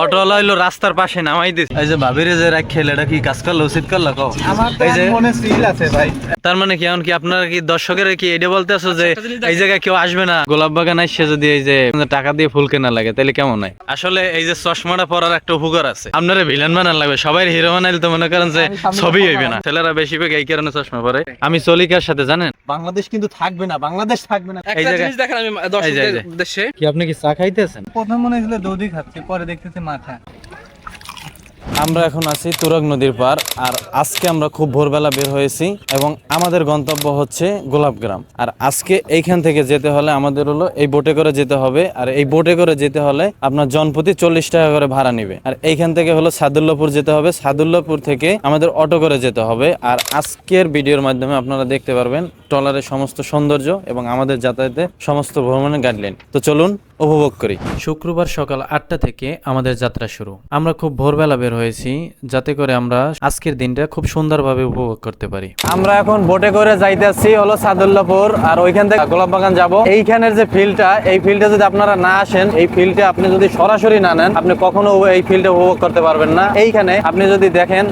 অটোওয়ালা হইলো রাস্তার পাশে নামাই দিস। এই যে ভাবিরে যে রাখেল এটা কি কাজ করলো উচিত করলো কও? এই যে মনে সিল আছে ভাই। তার মানে কি এখন কি আপনারা কি দর্শকের কি এটা বলতে আছো যে এই জায়গায় কেউ আসবে না, গোলাপ বাগান আসছে যদি এই যে টাকা দিয়ে ফুল কেনা লাগে তাহলে কেমন হয়? আসলে এই যে চশমাটা পরার একটা উপকার আছে, আপনারা ভিলেন বানান লাগবে, সবাই হিরো বানাইলে তো মনে করেন যে ছবি হইবে না। ছেলেরা বেশিরভাগ এই কারণে চশমা পরে। আমি চলিকার সাথে জানেন বাংলাদেশ কিন্তু থাকবে না, বাংলাদেশ থাকবে না। এই জায়গায় দেখেন আমি দর্শকদের উদ্দেশ্যে কি আপনি কি চা খাইতেছেন? প্রথম মনে হয়েছিল দধি খাচ্ছে, পরে দেখতেছি মাথা। আমরা এখন আছি তুরাগ নদীর পার, আর আজকে আমরা খুব ভোরবেলা বের হয়েছি এবং আমাদের গন্তব্য হচ্ছে গোলাপগ্রাম। আর আজকে এইখান থেকে যেতে হলে আমাদের হলো এই বোটে করে যেতে হবে, আর এই বোটে করে যেতে হলে আপনার জনপ্রতি 40 টাকা করে ভাড়া নিবে। আর এইখান থেকে হলো সাদুল্লাপুর যেতে হবে, সাদুল্লাপুর থেকে আমাদের অটো করে যেতে হবে। আর আজকের ভিডিওর মাধ্যমে আপনারা দেখতে পারবেন ট্রলারের সমস্ত সৌন্দর্য এবং আমাদের যাতায়াতের সমস্ত ভ্রমণের গাইডলাইন। তো চলুন উপভোগ করি। শুক্রবার সকাল 8টা থেকে আমাদের যাত্রা শুরু। আমরা খুব ভোরবেলা বের হয়েছি যাতে করে আমরা আজকের দিনটা খুব সুন্দরভাবে উপভোগ করতে পারি। আমরা এখন বোটে করে যাইতেছি হলো সাদুল্লাপুর, আর ওইখান থেকে গোলাপ বাগান যাব। এইখানের যে ফিল্ডটা, এই ফিল্ডে যদি আপনারা না আসেন, এই ফিল্ডে আপনি যদি সরাসরি না নেন, আপনি কখনো এই ফিল্ডে উপভোগ করতে পারবেন না। এইখানে আপনি যদি দেখেন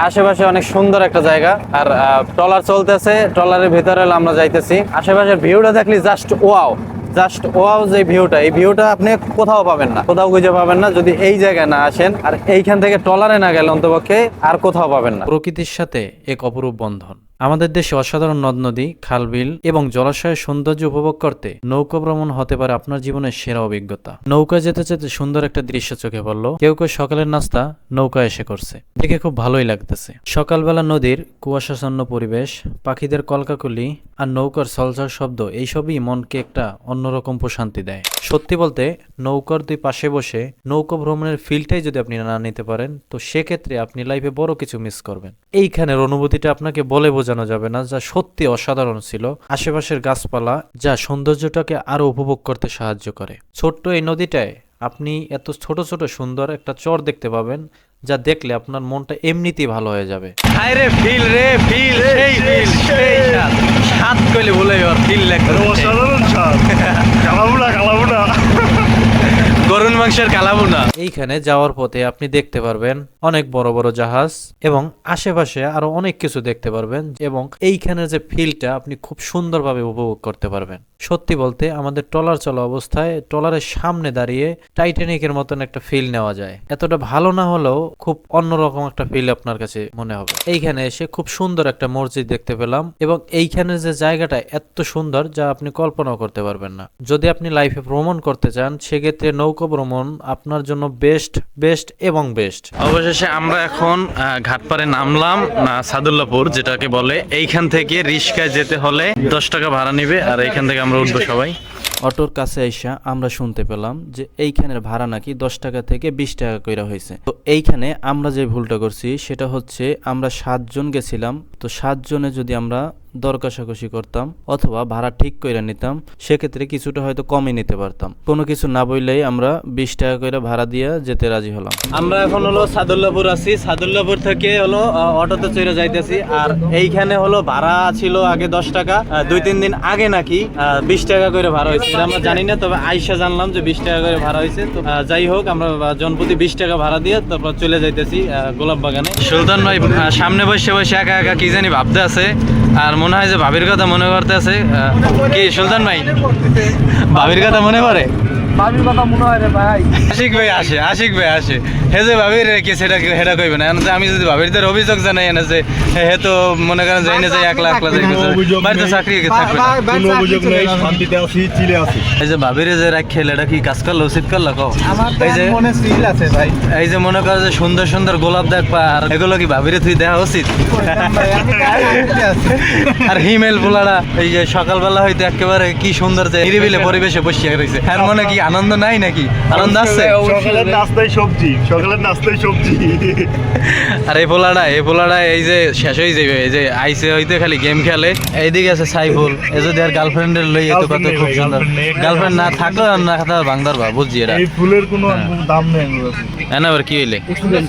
আশেপাশে অনেক সুন্দর একটা জায়গা, আর ট্রলার চলতেছে, ট্রলারের ভিতরে আমরা যাইতেছি। আশেপাশের ভিউটা দেখলি জাস্ট ওয়াও, জাস্ট ওয়াও। যে ভিউটা, এই ভিউটা আপনি কোথাও পাবেন না, কোথাও খুঁজে পাবেন না যদি এই জায়গায় না আসেন, আর এইখান থেকে ট্রলারে না গেলে অন্তপক্ষে আর কোথাও পাবেন না। প্রকৃতির সাথে এক অপরূপ বন্ধন। আমাদের দেশে অসাধারণ নদ নদী, খালবিল এবং জলাশয়ের সৌন্দর্য উপভোগ করতে নৌকা ভ্রমণ হতে পারে আপনার জীবনের সেরা অভিজ্ঞতা। নৌকা যেতে যেতে সুন্দর একটা দৃশ্য চোখে পড়লো। কেউ কেউ সকালের নাস্তা নৌকা এসে করছে, দেখে খুব ভালোই লাগতেছে। সকালবেলা নদীর কুয়াশাচ্ছন্ন পরিবেশ, পাখিদের কলকাকলি আর নৌকার সলসল শব্দ, এইসবই মনকে একটা অন্যরকম প্রশান্তি দেয়। সত্যি বলতে নৌকার দুই পাশে বসে নৌকা ভ্রমণের ফিলটাই যদি আপনি না নিতে পারেন, তো সেক্ষেত্রে আপনি লাইফে বড় কিছু মিস করবেন। এইখানের অনুভূতিটা আপনাকে বলে বোঝানো যাবে না, যা সত্যি অসাধারণ ছিল। আশেপাশের গাছপালা যা সৌন্দর্যটাকে আরো উপভোগ করতে সাহায্য করে। ছোট্ট এই নদীটায় আপনি এত ছোট ছোট সুন্দর একটা চর দেখতে পাবেন, যা দেখলে আপনার মনটা এমনিতেই ভালো হয়ে যাবে। আরে ফিল রে ফিল, সেই ফিল, সেই স্বাদ কইলে ভুলে যাওয়ার ফিল লাগবে। অসাধারণ স্বাদ, কালাবুনা কালাবুনা, গরুর মাংসের কালাবুনা। এইখানে যাওয়ার পথে আপনি দেখতে পারবেন অনেক বড় বড় জাহাজ এবং আশেপাশে আরো অনেক কিছু দেখতে পারবেন, এবং এইখানের যে ফিলটা আপনি খুব সুন্দরভাবে উপভোগ করতে পারবেন। সত্যি বলতে আমাদের ট্রলার চলা অবস্থায় ট্রলারের সামনে দাঁড়িয়ে টাইটানিকের মতন একটা ফিল নেওয়া যায়। এতটা ভালো না হলেও খুব অন্যরকম একটা ফিল আপনার কাছে মনে হবে। এইখানে এসে খুব সুন্দর একটা মসজিদ দেখতে পেলাম, এবং এইখানের যে জায়গাটা এত সুন্দর যা আপনি কল্পনাও করতে পারবেন না। যদি আপনি লাইফে ভ্রমণ করতে চান, সেক্ষেত্রে নৌকা ভ্রমণ আপনার জন্য বেস্ট এবং বেস্ট। অবশেষে আমরা এখন ঘাটপাড়ে নামলাম, সাদুল্লাপুর যেটাকে বলে। এইখান থেকে রিস্কায় যেতে হলে 10 টাকা ভাড়া নিবে, আর এইখান থেকে আমরা উঠবো সবাই। অটোর কাছে আইসা আমরা শুনতে পেলাম যে এইখানের ভাড়া নাকি 10 টাকা থেকে 20 টাকা কইরা হয়েছে। তো এইখানে আমরা যে ভুলটা করছি সেটা হচ্ছে আমরা 7 জন গেছিলাম। তো 7 জনে যদি আমরা দর কষাকষি করতাম অথবা ভাড়া ঠিক করে নিতাম, সেক্ষেত্রে কিছুটা হয়তো কমে নিতে পারতাম। কোনো কিছু না বললেই আমরা 20 টাকা করে ভাড়া দিয়ে যেতে রাজি হলাম। আমরা এখন হলো সাদুল্লাপুর আছি, সাদুল্লাপুর থেকে হলো অটোতে চড়ে যাইতেছি। আর এইখানে হলো ভাড়া ছিল আগে 10 টাকা, 2-3 দিন আগে নাকি 20 টাকা করে ভাড়া হয়েছে, আমরা জানি না। তবে আইসা জানলাম যে 20 টাকা করে ভাড়া হয়েছে। তো যাই হোক, আমরা জনপ্রতি 20 টাকা ভাড়া দিয়ে তারপর চলে যাইতেছি গোলাপ বাগানে। সুলতান ভাই সামনে বসে বসে একা একা কি জানি ভাবতে আছে, আর মনে হয় যে ভাবির কথা মনে করতে আছে। কি সুলতান ভাই ভাবির কথা মনে পড়ে? ভাবির কথা মনে হয় রে ভাই। আশিক ভাই আসে হে যে ভাবির কি সেটা হেডা কইবে না। আমি যদি ভাবিরদের অভিযোগ জানাই এনে যে হে তো মনে করেন যাই না যে একলা বাড়িতে চাকরি থাকবে না, কোনো অভিযোগ নেই, শান্তিতে আছি, চিলে আছি। এই যে ভাবিরে যে রাখেল এটা কি কাজ করলো উচিত করলো কও? এই যে মনে সিল আছে ভাই। এই যে মনে করো যে সুন্দর সুন্দর গোলাপ দেখবা, আর এগুলো কি ভাবিরে তুই দেখা উচিত? আর হিমেল পোলারা এই যে সকালবেলা হয়তো একেবারে কি সুন্দর যে নিরিবিলে পরিবেশে বসিয়া রয়েছে, এর মনে কি আনন্দ নাই নাকি? আনন্দ আছে। সকালের নাস্তায় সবজি। আর এই পোলাটা এই যে শেষ হয়ে যাবে, এই যে আইসে হইতে খালি গেম খেলে। এইদিকে আছে সাইফুল, এই যদি আর গার্লফ্রেন্ডের লই এত কত খুব সুন্দর। গার্লফ্রেন্ড না থাকলেও না খাতা বাংদার বা বুঝছি এটা। এই ফুলের কোনো দাম নেই। এনা আবার কি হইলে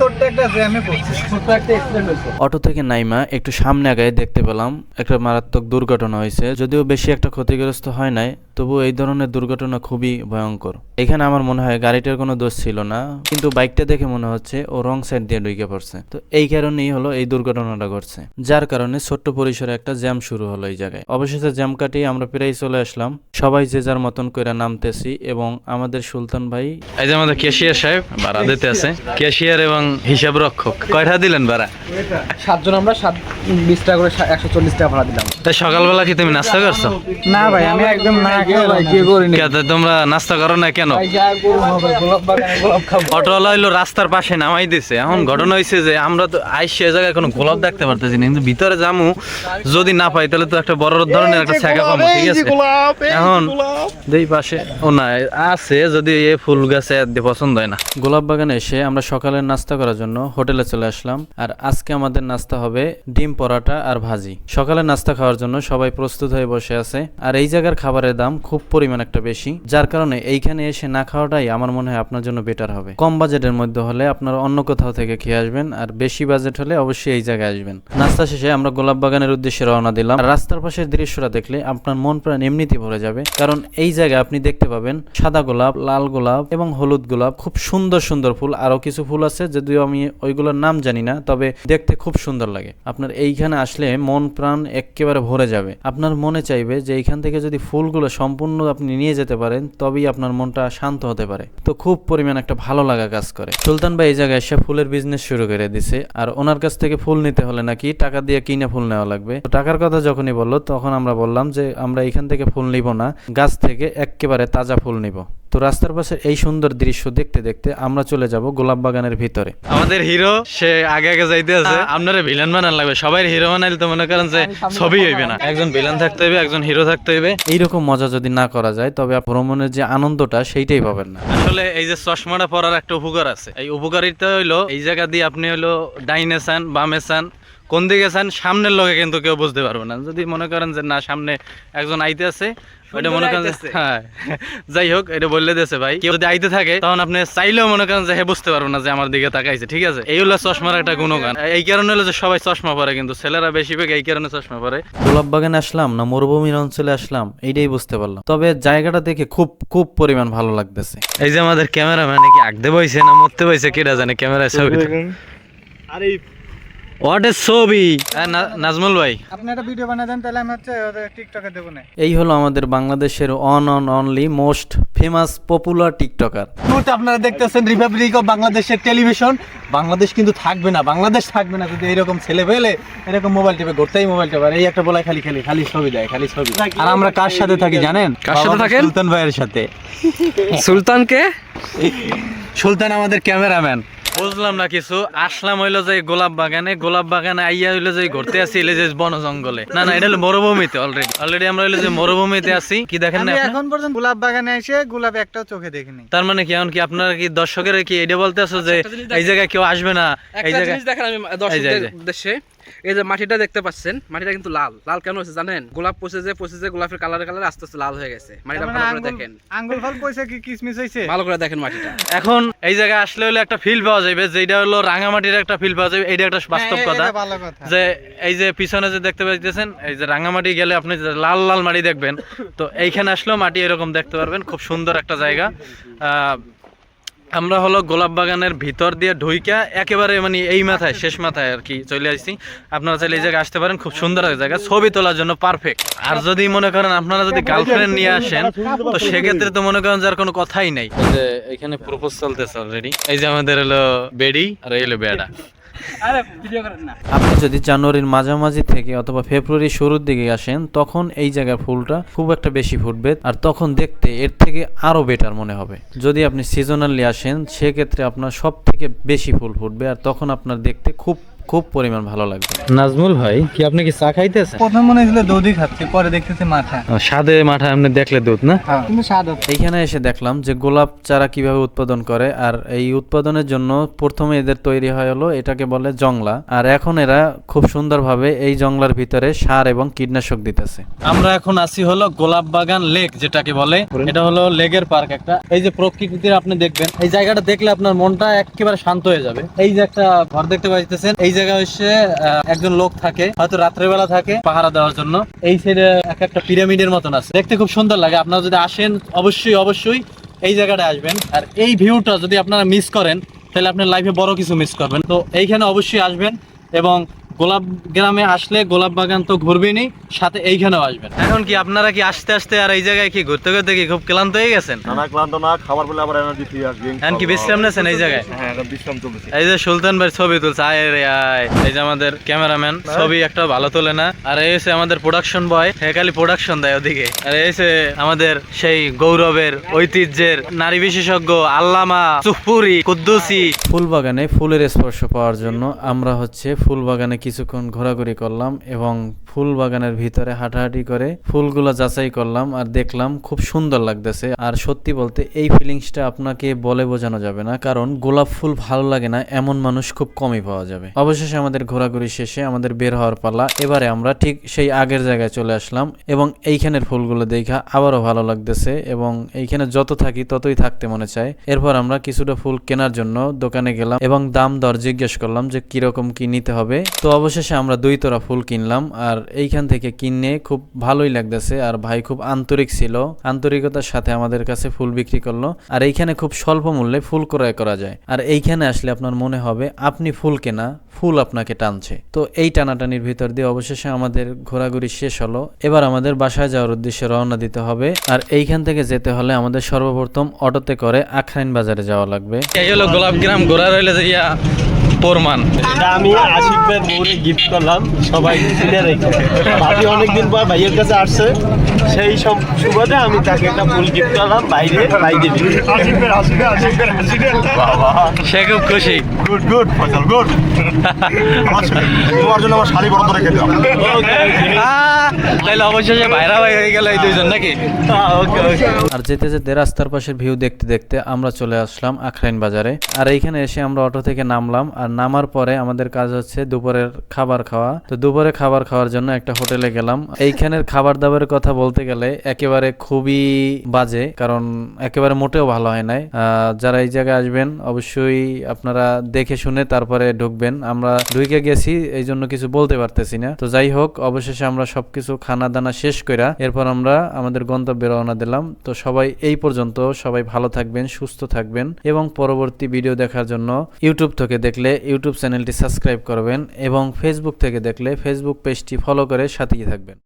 ছোট্ট একটা জ্যামে পড়ছে, ছোট্ট একটা অ্যাক্সিডেন্ট হয়েছে। অটো থেকে নাইমা একটু সামনে আগায় দেখতে পেলাম একটা মারাত্মক দুর্ঘটনা হয়েছে। যদিও বেশি একটা ক্ষতিগ্রস্ত হয় নাই, তবু এই ধরনের দুর্ঘটনা খুবই ভয়ঙ্কর। এখানে আমার মনে হয় গাড়িটার কোনো দোষ ছিল না, কিন্তু বাইকটা দেখে মনে হচ্ছে ও রং সাইড দিয়ে ঢুকে পড়ছে। তো এই কারণেই হলো এই দুর্ঘটনাটা ঘটছে, যার কারণে ছোট্ট পরিসরে একটা জ্যাম শুরু হলো এই জায়গায়। অবশেষে জ্যাম কাটিয়ে আমরা প্রায় চলে আসলাম, সবাই যে যার মতন করে নামতেছি। এবং আমাদের সুলতান ভাই, এই যে আমাদের ক্যাশিয়ার সাহেব ভাড়া দিতে আছে, ক্যাশিয়ার এবং হিসাব রক্ষক। কয়টা দিলেন ভাড়া? 7 জন আমরা 20 টাকা করে 140 টাকা ভাড়া দিলাম। তাই সকালবেলা কি তুমি নাস্তা করছো? না ভাই, আমি একদম না খেয়ে ভাই কি করি না। তোমরা নাস্তা করো না কেন? ভাই যা করব হবে, গোলাপ বাগানে গোলাপ খাবো। অটোওয়ালা হইলো রাস্তার পাশে নামাই দিছে। এখন ঘটনা হয়েছে যে আমরা তো আইসি এ জায়গায় কোনো গোলাপ দেখতে পারতেছি না, কিন্তু ভিতরে যামু, যদি না পাই তাহলে তো একটা বড় ধরনের একটা ছাগা পাবো। ঠিক আছে, এখন দুই পাশে ও না আছে, যদি এই ফুল গাছে পছন্দ হয় না। গোলাপ বাগানে এসে আমরা সকালের নাস্তা করার জন্য হোটেলে চলে আসলাম। আর আজকে আমাদের নাস্তা হবে ডিম পরাটা আর ভাজি। সকালের নাস্তা খাওয়ার জন্য সবাই প্রস্তুত হয়ে বসে আছে। আর এই জায়গার খাবারের দাম খুব পরিমাণ একটা বেশি, যার কারণে এইখানে এসে না খাওয়াটাই আমার মনে হয় আপনার জন্য বেটার হবে। কম বাজেটের মধ্যে হলে আপনারা অন্য কোথাও থেকে খেয়ে আসবেন, আর বেশি বাজেট হলে অবশ্যই এই জায়গায় আসবেন। নাস্তা শেষে আমরা গোলাপ বাগানের উদ্দেশ্যে রওনা দিলাম। আর রাস্তার পাশের দৃশ্যটা দেখলে আপনার মন প্রাণ এমনিতেই ভরে যাবে, কারণ এই জায়গায় আপনি দেখতে পাবেন সাদা গোলাপ, লাল গোলাপ এবং হলুদ গোলাপ, খুব সুন্দর সুন্দর ফুল। আরো কিছু ফুল আছে যদিও আমি ওইগুলোর নাম জানি না, তবে দেখতে খুব সুন্দর লাগে। আপনার এইখানে আসলে মন প্রাণ একেবারে ভরে যাবে। আপনার মনে চাইবে যে এইখান থেকে যদি ফুলগুলো সম্পূর্ণ আপনি নিয়ে যেতে পারেন, তবেই আপনার মনটা শান্ত হতে পারে। তো খুব পরিমাণ একটা ভালো লাগা কাজ করে। সুলতান ভাই এই জায়গায় এসে ফুলের বিজনেস শুরু করে দিছে। আর ওনার কাছ থেকে ফুল নিতে হলে নাকি টাকা দিয়ে কিনে ফুল নেওয়া লাগবে। তো টাকার কথা যখনই বললো, তখন আমরা বললাম যে আমরা এখান থেকে ফুল নিব না, গাছ থেকে একেবারে তাজা ফুল নিব। তো রাস্তার পাশে এই সুন্দর দৃশ্য দেখতে দেখতে আমরা চলে যাব গোলাপ বাগানের ভিতরে। আমাদের হিরো সে আগে আগে যাইতে আছে। আপনারা ভিলেন বানান লাগবে, সবাই হিরো বানাইলে তো মনে করেন যে ছবি হইবে না, একজন ভিলেন থাকতে হইবে, একজন হিরো থাকতে হইবে। এইরকম মজা যদি না করা যায়, তবে ভ্রমণের যে আনন্দটা সেইটাই পাবেন না। আসলে এই যে চশমাটা পরার একটা উপকার আছে। এই উপকারিতা হইলো, এই জায়গা দিয়ে আপনি হইলো ডাইনে চান বামে চান কোন দিকে চান, সামনের লোকে কিন্তু কেউ বুঝতে পারবে না। যদি মনে করেন যে না সামনে একজন আইতে আছে, ওইটা মনে করেন হ্যাঁ যাই হোক, এটা বললে দিয়েছে ভাই, কেউ যদি আইতে থাকে তখন আপনি চাইলেও মনে করেন যে হে বুঝতে পারবো না যে আমার দিকে তাকাইছে। ঠিক আছে, এই হলো চশমার একটা গুণগান। এই কারণে হলো যে সবাই চশমা পরে, কিন্তু ছেলেরা বেশিরভাগ এই কারণে চশমা পরে। গোলাপ বাগানে আসলাম না মরুভূমির অঞ্চলে আসলাম, এইটাই বুঝতে পারলাম। তবে জায়গাটা দেখে খুব খুব পরিমাণ ভালো লাগতেছে। এই যে আমাদের ক্যামেরাম্যান কি আগতে বইছে না মরতে বইছে কেটা জানে, ক্যামেরায় ছবি। আরে হোয়াট ইজ ছবি? নাজমুল ভাই, আপনি একটা ভিডিও বানায় দেন, তাহলে আমি হচ্ছে টিকটকে দেব না। এই হলো আমাদের বাংলাদেশের only most famous popular TikToker. মুহূর্তে আপনারা দেখতেছেন রিপাবলিক অফ বাংলাদেশের টেলিভিশন। বাংলাদেশ কিন্তু থাকবে না, বাংলাদেশ থাকবে না যদি এরকম ছেলে পেলে এরকম মোবাইল টিপে ঘুরতেই মোবাইল টিপে। এই একটা বলাই খালি খালি খালি ছবি দেয়, খালি ছবি। আর আমরা কার সাথে থাকি জানেন? কার সাথে থাকেন? সুলতান ভাইয়ের সাথে। সুলতানকে? সুলতান আমাদের ক্যামেরাম্যান। বুঝলাম না কিছু। আসলাম হইলো যে গোলাপ বাগানে আইয়া হইলো যে ঘুরতে আসি যে বন জঙ্গলে। না না, এটা হলো মরুভূমিতে। অলরেডি আমরা হইলো যে মরুভূমিতে আছি। কি দেখেন না আমি আপনি? এখন পর্যন্ত গোলাপ বাগানে এসে গোলাপ একটাও চোখে দেখিনি। তার মানে কি এখন কি আপনারা কি দর্শকের কি এটা বলতে আছো যে এই জায়গায় কেউ আসবে না? এই একটা জায়গায় জিনিস দেখেন আমি দর্শকদের উদ্দেশ্যে, এই যে মাটিটা দেখতে পাচ্ছেন, মাটিটা কিন্তু লাল। লাল কেন হয়েছে জানেন? গোলাপ পচে যে গোলাপের কালার আস্তে আস্তে লাল হয়ে গেছে। মাটিটা ভালো করে দেখেন, আঙ্গুল ফল পয়সা কি কিসমিস হইছে? ভালো করে দেখেন মাটিটা। এখন এই জায়গায় আসলে হলো একটা ফিল পাওয়া যাবে, যেটা হলো রাঙামাটির একটা ফিল পাওয়া যাবে। এইটা একটা বাস্তব কথা। ভালো কথা। যে এই যে পিছনে যে দেখতে পাইতেছেন, এই যে রাঙামাটি গেলে আপনি যে লাল লাল মাটি দেখবেন, তো এইখানে আসলেও মাটি এরকম দেখতে পারবেন। খুব সুন্দর একটা জায়গা। আমরা হলো গোলাপ বাগানের ভিতর দিয়ে ঢুইকা একেবারে মানে এই মাথায় শেষ মাথায় আর কি চলে আসছি। আপনারা চাইলে এই জায়গায় আসতে পারেন, খুব সুন্দর একটা জায়গা, ছবি তোলার জন্য পারফেক্ট। আর যদি মনে করেন আপনারা যদি গার্লফ্রেন্ড নিয়ে আসেন, তো সেক্ষেত্রে তো মনে করেন যার কোনো কথাই নাই। এই যে এখানে প্রপোজ চলতেছে অলরেডি। এই যে আমাদের হলো বেডি আর এই হলো বেডা। আপনি যদি জানুয়ারির মাঝামাঝি থেকে অথবা ফেব্রুয়ারির শুরুর দিকে আসেন, তখন এই জায়গার ফুলটা খুব একটা বেশি ফুটবে, আর তখন দেখতে এর থেকে আরো বেটার মনে হবে। যদি আপনি সিজনালি আসেন, সেক্ষেত্রে আপনার সব থেকে বেশি ফুল ফুটবে, আর তখন আপনার দেখতে খুব খুব পরিমাণ ভালো লাগবে। নাজমুল ভাই, কি আপনি কি চা খাইতেছেন? প্রথম মনে হয়েছিল দুধই খাচ্ছি, পরে দেখতেছি মাঠা। স্বাদে মাঠা এমনি দেখলে দুধ না, কিন্তু স্বাদ। এইখানে এসে দেখলাম যে গোলাপ চারা কিভাবে উৎপাদন করে, আর এই উৎপাদনের জন্য প্রথমে এদের তৈরি হয় হলো এটাকে বলে জংলা, আর এখন এরা খুব সুন্দরভাবে এই জংলার ভিতরে সার এবং কীটনাশক দিতেছে। আমরা এখন আছি হলো গোলাপ বাগান লেক যেটাকে বলে, এটা হলো লেগের পার্ক একটা। এই যে প্রকৃতির আপনি দেখবেন, এই জায়গাটা দেখলে আপনার মনটা একেবারে শান্ত হয়ে যাবে। এই যে একটা ঘর দেখতে পাইতেছেন, এই জায়গায় এসে একজন লোক থাকে, হয়তো রাত্রেবেলা থাকে পাহারা দেওয়ার জন্য। এই সাইডে একটা পিরামিডের মতন আছে, দেখতে খুব সুন্দর লাগে। আপনারা যদি আসেন অবশ্যই এই জায়গাটা আসবেন। আর এই ভিউটা যদি আপনারা মিস করেন তাহলে আপনার লাইফে বড় কিছু মিস করবেন। তো এইখানে অবশ্যই আসবেন, এবং গোলাপ গ্রামে আসলে গোলাপ বাগান তো ঘুরবেনই, সাথে এইখানেও আসবেন। এখন কি আপনারা কি আসতে আসতে আর এই জায়গায় কি ঘুরতে ঘুরতে কি খুব ক্লান্ত হয়ে গেছেন? না ক্লান্ত না, খাবার বলে আবার এনার্জি ফিরে আসবে। এখন কি বিশ্রাম নেছেন এই জায়গায়? হ্যাঁ, এখন বিশ্রাম চলতেছে। এই যে সুলতান ভাই ছবি তুলছে, আয় রে আয়। এই যে আমাদের ক্যামেরাম্যান ছবি একটা ভালো তোলে না। আর এই হচ্ছে আমাদের প্রোডাকশন বয়, হে খালি প্রোডাকশন দেয় ওদিকে। আর এই হচ্ছে আমাদের সেই গৌরবের ঐতিহ্যের নারী বিশেষজ্ঞ আল্লামা চুপুরি কুদ্দুসি। ফুল বাগানে ফুলের স্পর্শ পাওয়ার জন্য আমরা হচ্ছে ফুল বাগানে কিছুক্ষণ ঘোরাঘুরি করলাম, এবং ফুল বাগানের ভিতরে হাঁটাহাঁটি করে ফুলগুলো যাচাই করলাম, আর দেখলাম খুব সুন্দর লাগতেছে। আর সত্যি বলতে এই ফিলিংসটা আপনাকে বলে বোঝানো যাবে না, কারণ গোলাপ ফুল ভালো লাগে না এমন মানুষ খুব কমই পাওয়া যাবে। অবশেষে আমাদের ঘোরাঘুরি শেষে আমাদের বের হওয়ার পালা। এবারে আমরা ঠিক সেই আগের জায়গায় চলে আসলাম, এবং এইখানের ফুলগুলো দেখা আবারও ভালো লাগতেছে, এবং এইখানে যত থাকি ততই থাকতে মনে চায়। এরপর আমরা কিছুটা ফুল কেনার জন্য দোকানে গেলাম, এবং দাম দর জিজ্ঞেস করলাম যে কিরকম কি নিতে হবে। তো অবশেষে আমরা 2 তোড়া ফুল কিনলাম, আর এইখান থেকে কিনে খুব ভালোই লাগতেছে। আর ভাই খুব আন্তরিক ছিল, আন্তরিকতার সাথে আমাদের কাছে ফুল বিক্রি করলো। আর এইখানে খুব স্বল্প মূল্যে ফুল ক্রয় করা যায়, আর এইখানে আসলে আপনার মনে হবে আপনি ফুল কেনা, ফুল আপনাকে টানছে। তো এই টানাটানির ভিতর দিয়ে অবশেষে আমাদের ঘোরাঘুরি শেষ হলো। এবার আমাদের বাসায় যাওয়ার উদ্দেশ্যে রওনা দিতে হবে, আর এইখান থেকে যেতে হলে আমাদের সর্বপ্রথম অটোতে করে আখরাইন বাজারে যাওয়া লাগবে। এই হলো গোলাপগ্রাম ঘোরা রইলে যাইয়া প্রমাণ। এটা আমি আশিক ভাইয়ের বউরে গিফট করলাম, সবাই কিনে রেখে। ভাবি অনেকদিন পর ভাইয়ের কাছে আসছে, সেই সব সুবাদে আমি তাকে একটা ফুল গিফট করলাম। বাইরে বাইরে বাবা, সে খুব খুশি। Good good Fazal good. তোমার জন্য আমার শাড়ি বড় করে খেলাম। তাইলে অবশেষে ভাইরা ভাই হয়ে গেল এই দুইজন নাকি? আর যেতে যেতে রাস্তার পাশের ভিউ দেখতে দেখতে আমরা চলে আসলাম আখরাইন বাজারে। আর এইখানে এসে আমরা অটো থেকে নামলাম, আর নামার পরে আমাদের কাজ হচ্ছে দুপুরের খাবার খাওয়া। তো দুপুরে খাবার খাওয়ার জন্য একটা হোটেলে গেলাম। এইখানের খাবার দাবারের কথা বলতে গেলে একেবারে খুবই বাজে, কারণ একেবারে মোটেও ভালো হয় নাই। যারা এই জায়গায় আসবেন অবশ্যই আপনারা দেখে শুনে তারপরে ঢুকবেন। আমরা ঢুকে গেছি, এই জন্য কিছু বলতে পারতেছি না। তো যাই হোক, অবশেষে আমরা সবকিছু খানা দানা শেষ কইরা এরপর আমরা আমাদের গন্তব্যে রওনা দিলাম। তো সবাই এই পর্যন্ত সবাই ভালো থাকবেন, সুস্থ থাকবেন, এবং পরবর্তী ভিডিও দেখার জন্য ইউটিউব থেকে দেখলে ইউটিউব চ্যানেলটি সাবস্ক্রাইব করবেন, এবং ফেসবুক থেকে দেখলে ফেসবুক পেজটি ফলো করে সাথেই থাকবেন।